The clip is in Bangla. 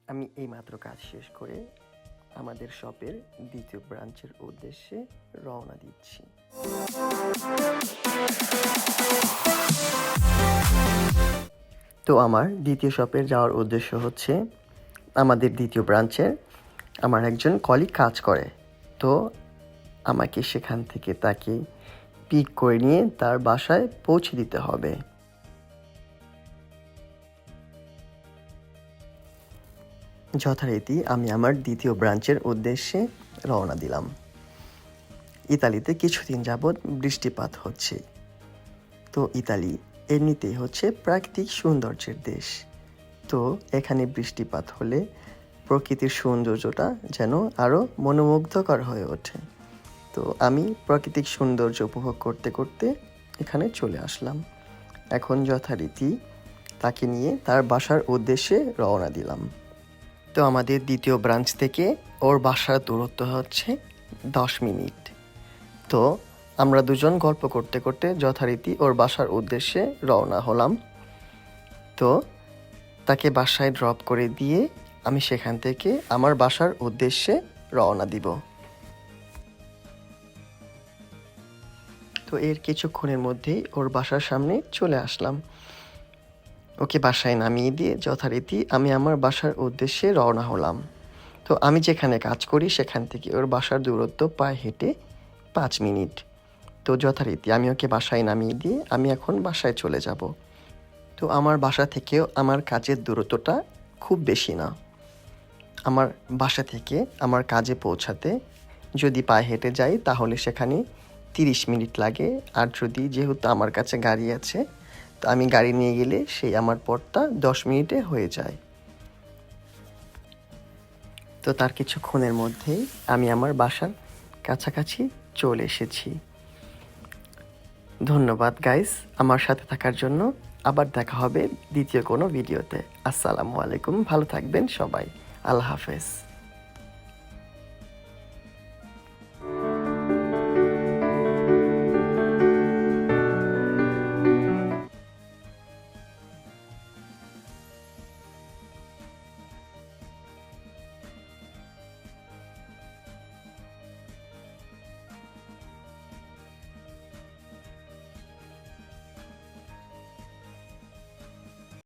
আমি এইমাত্র কাজ শেষ করে আমাদের শপের দ্বিতীয় ব্রাঞ্চের উদ্দেশ্যে রওনা দিচ্ছি। তো আমার দ্বিতীয় শপের যাওয়ার উদ্দেশ্য হচ্ছে আমাদের দ্বিতীয় ব্রাঞ্চের আমার একজন কলিগ কাজ করে, তো আমাকে সেখান থেকে তাকে পিক করে নিয়ে তার বাসায় পৌঁছে দিতে হবে। যথারীতি আমি আমার দ্বিতীয় ব্রাঞ্চের উদ্দেশ্যে রওনা দিলাম। ইতালিতে কিছুদিন যাবৎ বৃষ্টিপাত হচ্ছে। তো ইতালি এমনিতেই হচ্ছে প্রাকৃতিক সৌন্দর্যের দেশ। তো এখানে বৃষ্টিপাত হলে প্রকৃতির সৌন্দর্যটা যেন আরও মনোমুগ্ধকর হয়ে ওঠে। তো আমি প্রাকৃতিক সৌন্দর্য উপভোগ করতে করতে এখানে চলে আসলাম। এখন যথারীতি তাকে নিয়ে তার বাসার উদ্দেশ্যে রওনা দিলাম। তো আমাদের দ্বিতীয় ব্রাঞ্চ থেকে ওর বাসার দূরত্ব হচ্ছে 10 মিনিট। তো আমরা দুজন গল্প করতে করতে যথারীতি ওর বাসার উদ্দেশ্যে রওনা হলাম। তো তাকে বাসায় ড্রপ করে দিয়ে আমি সেখান থেকে আমার বাসার উদ্দেশ্যে রওনা দিব। তো এর কিছুক্ষণের মধ্যেই ওর বাসার সামনে চলে আসলাম। ওকে বাসায় নামিয়ে দিয়ে যথারীতি আমি আমার বাসার উদ্দেশ্যে রওনা হলাম। তো আমি যেখানে কাজ করি সেখান থেকে ওর বাসার দূরত্ব পায়ে হেঁটে 5 মিনিট। তো যথারীতি আমি ওকে বাসায় নামিয়ে দিয়ে আমি এখন বাসায় চলে যাব। তো আমার বাসা থেকেও আমার কাজের দূরত্বটা খুব বেশি না। আমার বাসা থেকে আমার কাজে পৌঁছাতে যদি পায়ে হেঁটে যাই তাহলে সেখানে 30 মিনিট লাগে, আর যদি যেহেতু আমার কাছে গাড়ি আছে তো আমি গাড়ি নিয়ে গেলে সেই আমার পথটা 10 মিনিটে হয়ে যায়। তো তার কিছুক্ষণের মধ্যেই আমি আমার বাসার কাছাকাছি চলে এসেছি। ধন্যবাদ গাইস আমার সাথে থাকার জন্য। আবার দেখা হবে দ্বিতীয় কোনো ভিডিওতে। আসসালামু আলাইকুম, ভালো থাকবেন সবাই। আল্লাহ হাফেজ।